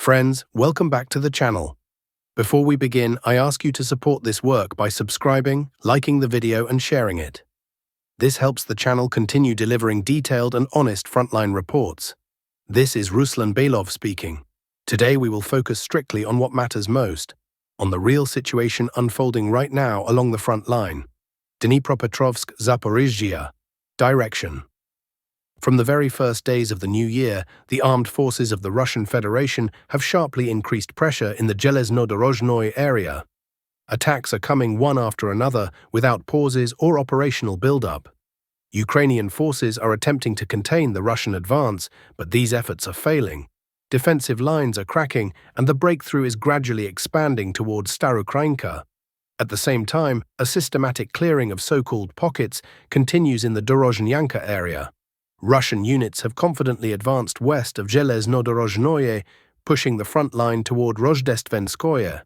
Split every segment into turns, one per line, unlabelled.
Friends, welcome back to the channel. Before we begin, I ask you to support this work by subscribing, liking the video and sharing it. This helps the channel continue delivering detailed and honest frontline reports. This is Ruslan Belov speaking. Today we will focus strictly on what matters most, on the real situation unfolding right now along the front line. Dnipropetrovsk, Zaporizhia. Direction. From the very first days of the new year, the armed forces of the Russian Federation have sharply increased pressure in the Zhelezhnodorozhnoye area. Attacks are coming one after another without pauses or operational build-up. Ukrainian forces are attempting to contain the Russian advance, but these efforts are failing. Defensive lines are cracking, and the breakthrough is gradually expanding towards Staroukrainka. At the same time, a systematic clearing of so-called pockets continues in the Dorozhnyanka area. Russian units have confidently advanced west of Zhelezhnodorozhnoye, pushing the front line toward Rozdestvenskoye.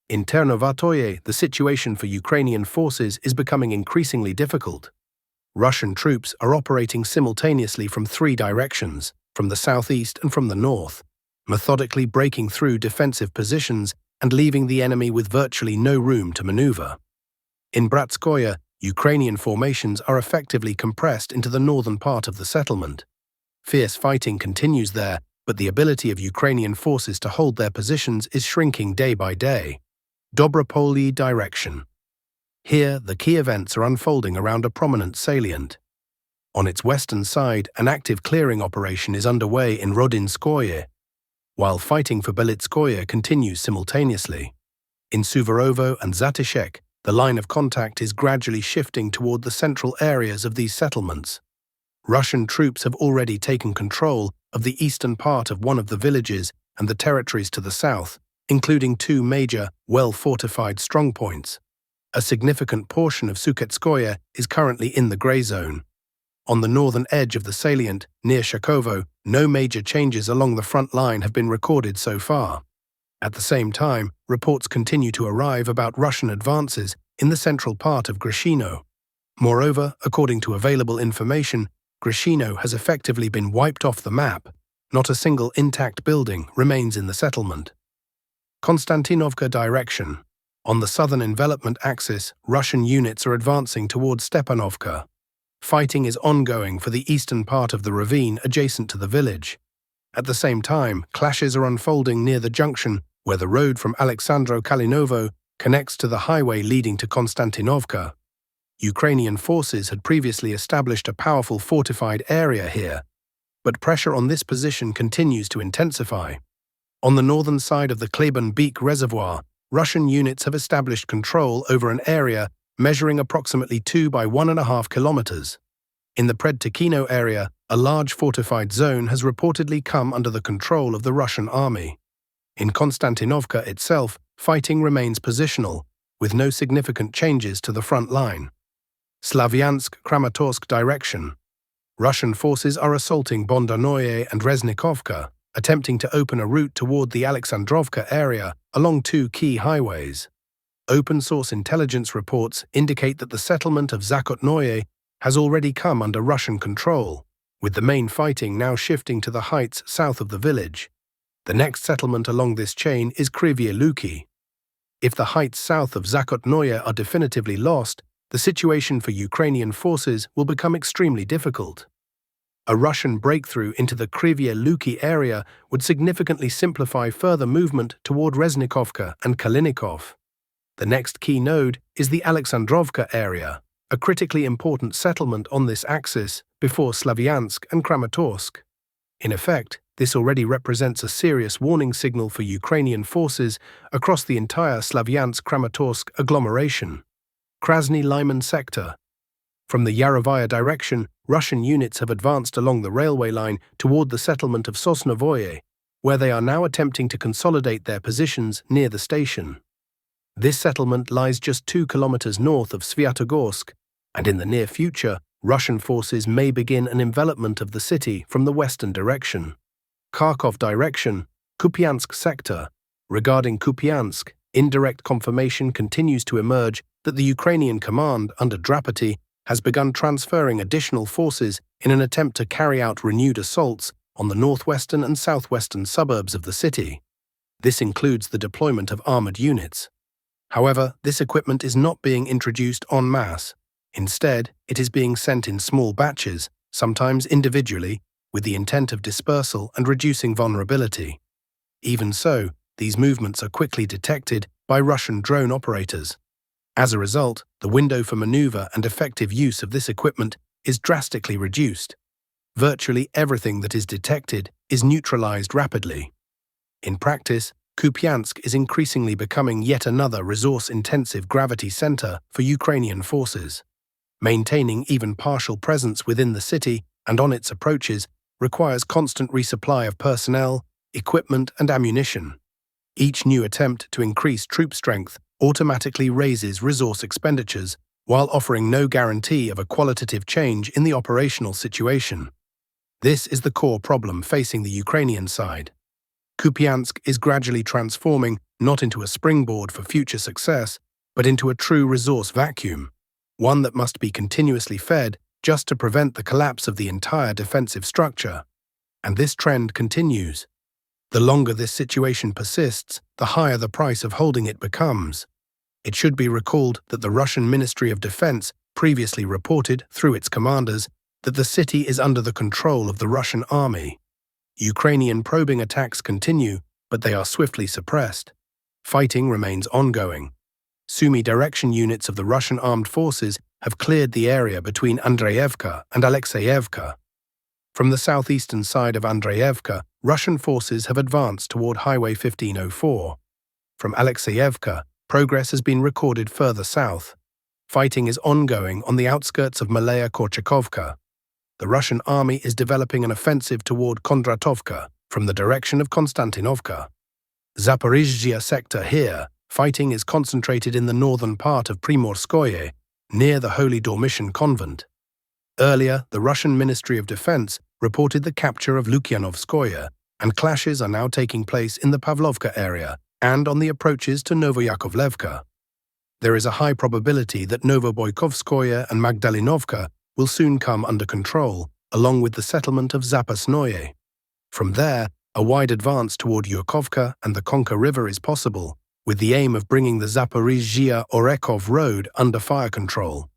In Ternovatoye, the situation for Ukrainian forces is becoming increasingly difficult. Russian troops are operating simultaneously from three directions, from the southeast and from the north, methodically breaking through defensive positions and leaving the enemy with virtually no room to maneuver. In Bratskoye, Ukrainian formations are effectively compressed into the northern part of the settlement. Fierce fighting continues there, but the ability of Ukrainian forces to hold their positions is shrinking day by day. Dobropolye direction. Here, the key events are unfolding around a prominent salient. On its western side, an active clearing operation is underway in Rodinskoye, while fighting for Belitskoye continues simultaneously. In Suvarovo and Zatishek, the line of contact is gradually shifting toward the central areas of these settlements. Russian troops have already taken control of the eastern part of one of the villages and the territories to the south, including two major, well-fortified strongpoints. A significant portion of Suketskoye is currently in the grey zone. On the northern edge of the salient, near Shakovo, no major changes along the front line have been recorded so far. At the same time, reports continue to arrive about Russian advances in the central part of Grishino. Moreover, according to available information, Grishino has effectively been wiped off the map. Not a single intact building remains in the settlement. Kostyantynivka direction. On the southern envelopment axis, Russian units are advancing towards Stepanovka. Fighting is ongoing for the eastern part of the ravine adjacent to the village. At the same time, clashes are unfolding near the junction where the road from Alexandro-Kalinovo connects to the highway leading to Konstantinovka. Ukrainian forces had previously established a powerful fortified area here, but pressure on this position continues to intensify. On the northern side of the Kleban Beek Reservoir, Russian units have established control over an area measuring approximately 2 by 1.5 kilometers. In the Predtekino area, a large fortified zone has reportedly come under the control of the Russian army. In Konstantinovka itself, fighting remains positional, with no significant changes to the front line. Sloviansk, Kramatorsk direction. Russian forces are assaulting Bondanoye and Reznikovka, attempting to open a route toward the Alexandrovka area along two key highways. Open-source intelligence reports indicate that the settlement of Zakotnoye has already come under Russian control, with the main fighting now shifting to the heights south of the village. The next settlement along this chain is Kryvye Luki. If the heights south of Zakotnoye are definitively lost, the situation for Ukrainian forces will become extremely difficult. A Russian breakthrough into the Kryvye Luki area would significantly simplify further movement toward Reznikovka and Kalinikov. The next key node is the Alexandrovka area, a critically important settlement on this axis before Sloviansk and Kramatorsk. In effect, this already represents a serious warning signal for Ukrainian forces across the entire Sloviansk-Kramatorsk agglomeration. Krasny Lyman sector. From the Yarovaya direction, Russian units have advanced along the railway line toward the settlement of Sosnovoye, where they are now attempting to consolidate their positions near the station. This settlement lies just 2 kilometers north of Svyatogorsk, and in the near future, Russian forces may begin an envelopment of the city from the western direction. Kharkov direction, Kupiansk sector. Regarding Kupiansk, indirect confirmation continues to emerge that the Ukrainian command under Drapaty has begun transferring additional forces in an attempt to carry out renewed assaults on the northwestern and southwestern suburbs of the city. This includes the deployment of armored units. However, this equipment is not being introduced en masse. Instead, it is being sent in small batches, sometimes individually, with the intent of dispersal and reducing vulnerability. Even so, these movements are quickly detected by Russian drone operators. As a result, the window for maneuver and effective use of this equipment is drastically reduced. Virtually everything that is detected is neutralized rapidly. In practice, Kupiansk is increasingly becoming yet another resource-intensive gravity center for Ukrainian forces. Maintaining even partial presence within the city and on its approaches requires constant resupply of personnel, equipment, and ammunition. Each new attempt to increase troop strength automatically raises resource expenditures while offering no guarantee of a qualitative change in the operational situation. This is the core problem facing the Ukrainian side. Kupiansk is gradually transforming not into a springboard for future success, but into a true resource vacuum, one that must be continuously fed just to prevent the collapse of the entire defensive structure. And this trend continues. The longer this situation persists, the higher the price of holding it becomes. It should be recalled that the Russian Ministry of Defense previously reported, through its commanders, that the city is under the control of the Russian army. Ukrainian probing attacks continue, but they are swiftly suppressed. Fighting remains ongoing. Sumy direction units of the Russian armed forces have cleared the area between Andreyevka and Alexeyevka. From the southeastern side of Andreyevka, Russian forces have advanced toward Highway 1504. From Alexeyevka, progress has been recorded further south. Fighting is ongoing on the outskirts of Malaya Korchakovka. The Russian army is developing an offensive toward Kondratovka from the direction of Kostyantynivka. Zaporizhia sector here, fighting is concentrated in the northern part of Primorskoye, near the Holy Dormition convent. Earlier, the Russian Ministry of Defense reported the capture of Lukyanovskoye, and clashes are now taking place in the Pavlovka area and on the approaches to Novoyakovlevka. There is a high probability that Novoboykovskoye and Magdalinovka will soon come under control, along with the settlement of Zapasnoye. From there, a wide advance toward Yurkovka and the Konka River is possible, with the aim of bringing the Zaporizhia-Orekov road under fire control.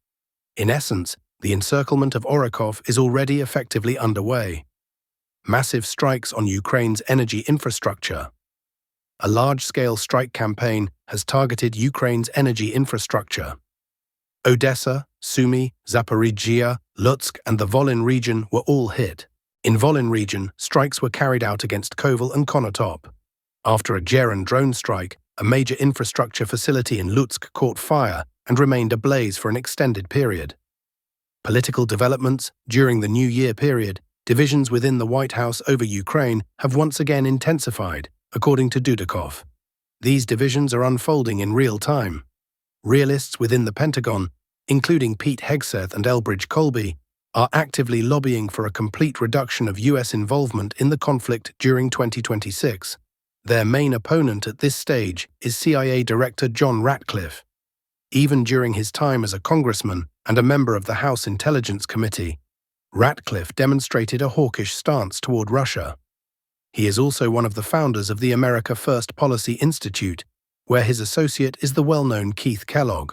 In essence, the encirclement of Orekov is already effectively underway. Massive strikes on Ukraine's energy infrastructure. A large-scale strike campaign has targeted Ukraine's energy infrastructure. Odessa, Sumy, Zaporizhia, Lutsk, and the Volyn region were all hit. In Volyn region, strikes were carried out against Kovel and Konotop. After a Geran drone strike, a major infrastructure facility in Lutsk caught fire and remained ablaze for an extended period. Political developments during the New Year period, divisions within the White House over Ukraine have once again intensified, according to Dudakov. These divisions are unfolding in real time. Realists within the Pentagon, including Pete Hegseth and Elbridge Colby, are actively lobbying for a complete reduction of U.S. involvement in the conflict during 2026. Their main opponent at this stage is CIA Director John Ratcliffe. Even during his time as a congressman and a member of the House Intelligence Committee, Ratcliffe demonstrated a hawkish stance toward Russia. He is also one of the founders of the America First Policy Institute, where his associate is the well-known Keith Kellogg.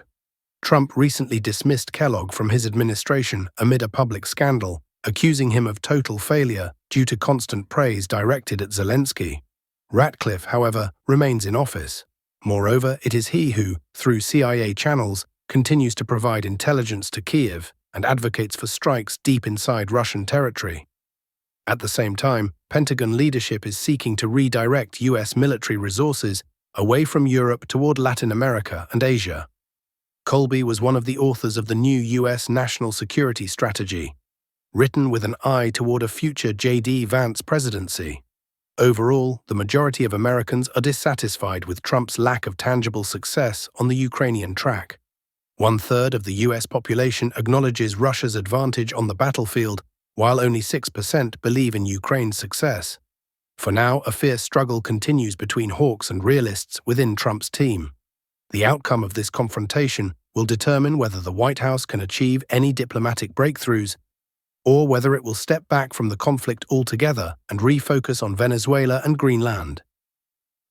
Trump recently dismissed Kellogg from his administration amid a public scandal, accusing him of total failure due to constant praise directed at Zelensky. Ratcliffe, however, remains in office. Moreover, it is he who, through CIA channels, continues to provide intelligence to Kiev and advocates for strikes deep inside Russian territory. At the same time, Pentagon leadership is seeking to redirect U.S. military resources away from Europe toward Latin America and Asia. Colby was one of the authors of the new U.S. National Security Strategy, written with an eye toward a future J.D. Vance presidency. Overall, the majority of Americans are dissatisfied with Trump's lack of tangible success on the Ukrainian track. 1/3 of the U.S. population acknowledges Russia's advantage on the battlefield, while only 6% believe in Ukraine's success. For now, a fierce struggle continues between hawks and realists within Trump's team. The outcome of this confrontation will determine whether the White House can achieve any diplomatic breakthroughs or whether it will step back from the conflict altogether and refocus on Venezuela and Greenland.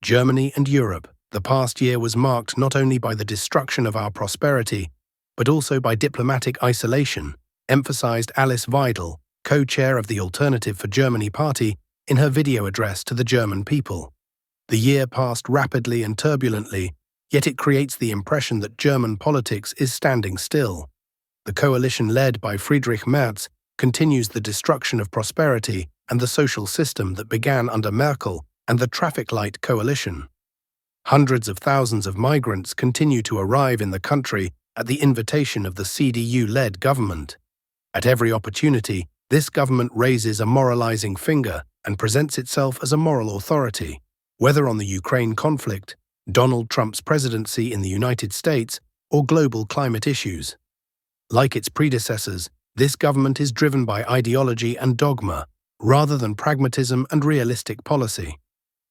Germany and Europe. The past year was marked not only by the destruction of our prosperity, but also by diplomatic isolation, emphasized Alice Weidel, co-chair of the Alternative for Germany party, in her video address to the German people. The year passed rapidly and turbulently, yet it creates the impression that German politics is standing still. The coalition led by Friedrich Merz continues the destruction of prosperity and the social system that began under Merkel and the traffic light coalition. Hundreds of thousands of migrants continue to arrive in the country at the invitation of the CDU-led government. At every opportunity, this government raises a moralizing finger and presents itself as a moral authority, whether on the Ukraine conflict, Donald Trump's presidency in the United States, or global climate issues. Like its predecessors, this government is driven by ideology and dogma, rather than pragmatism and realistic policy.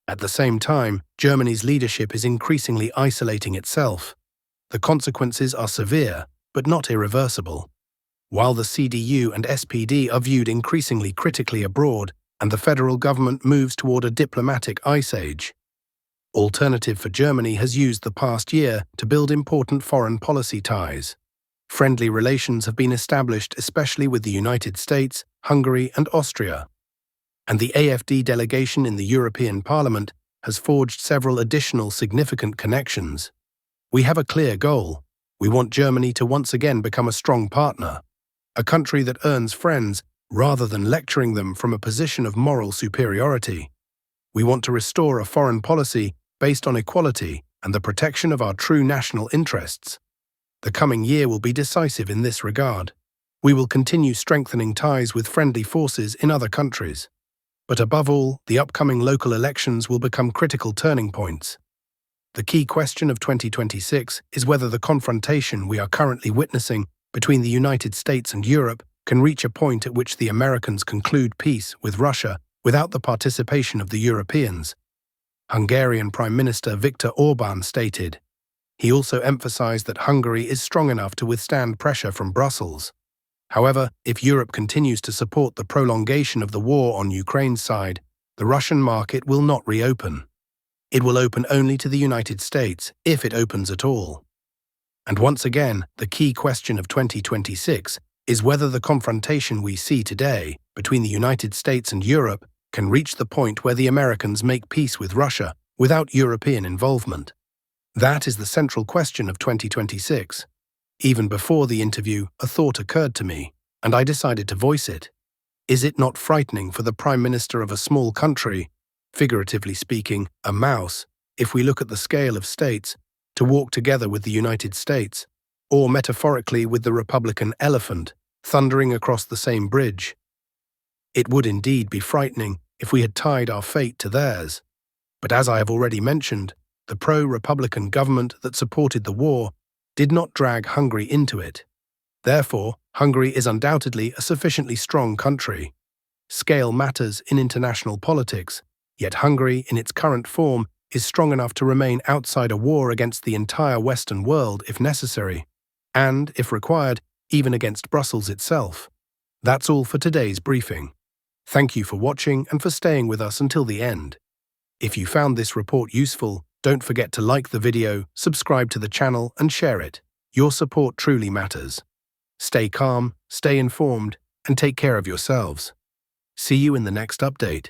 At the same time, Germany's leadership is increasingly isolating itself. The consequences are severe, but not irreversible. While the CDU and SPD are viewed increasingly critically abroad, and the federal government moves toward a diplomatic ice age, Alternative for Germany has used the past year to build important foreign policy ties. Friendly relations have been established especially with the United States, Hungary, and Austria. And the AfD delegation in the European Parliament has forged several additional significant connections. We have a clear goal. We want Germany to once again become a strong partner, a country that earns friends rather than lecturing them from a position of moral superiority. We want to restore a foreign policy based on equality and the protection of our true national interests. The coming year will be decisive in this regard. We will continue strengthening ties with friendly forces in other countries. But above all, the upcoming local elections will become critical turning points. The key question of 2026 is whether the confrontation we are currently witnessing between the United States and Europe can reach a point at which the Americans conclude peace with Russia without the participation of the Europeans. Hungarian Prime Minister Viktor Orbán stated. He also emphasized that Hungary is strong enough to withstand pressure from Brussels. However, if Europe continues to support the prolongation of the war on Ukraine's side, the Russian market will not reopen. It will open only to the United States, if it opens at all. And once again, the key question of 2026 is whether the confrontation we see today between the United States and Europe can reach the point where the Americans make peace with Russia without European involvement. That is the central question of 2026. Even before the interview, a thought occurred to me, and I decided to voice it. Is it not frightening for the Prime Minister of a small country, figuratively speaking, a mouse, if we look at the scale of states, to walk together with the United States, or metaphorically with the Republican elephant, thundering across the same bridge? It would indeed be frightening if we had tied our fate to theirs. But as I have already mentioned, the pro-Republican government that supported the war did not drag Hungary into it. Therefore, Hungary is undoubtedly a sufficiently strong country. Scale matters in international politics, yet Hungary, in its current form, is strong enough to remain outside a war against the entire Western world if necessary, and, if required, even against Brussels itself. That's all for today's briefing. Thank you for watching and for staying with us until the end. If you found this report useful, don't forget to like the video, subscribe to the channel, and share it. Your support truly matters. Stay calm, stay informed, and take care of yourselves. See you in the next update.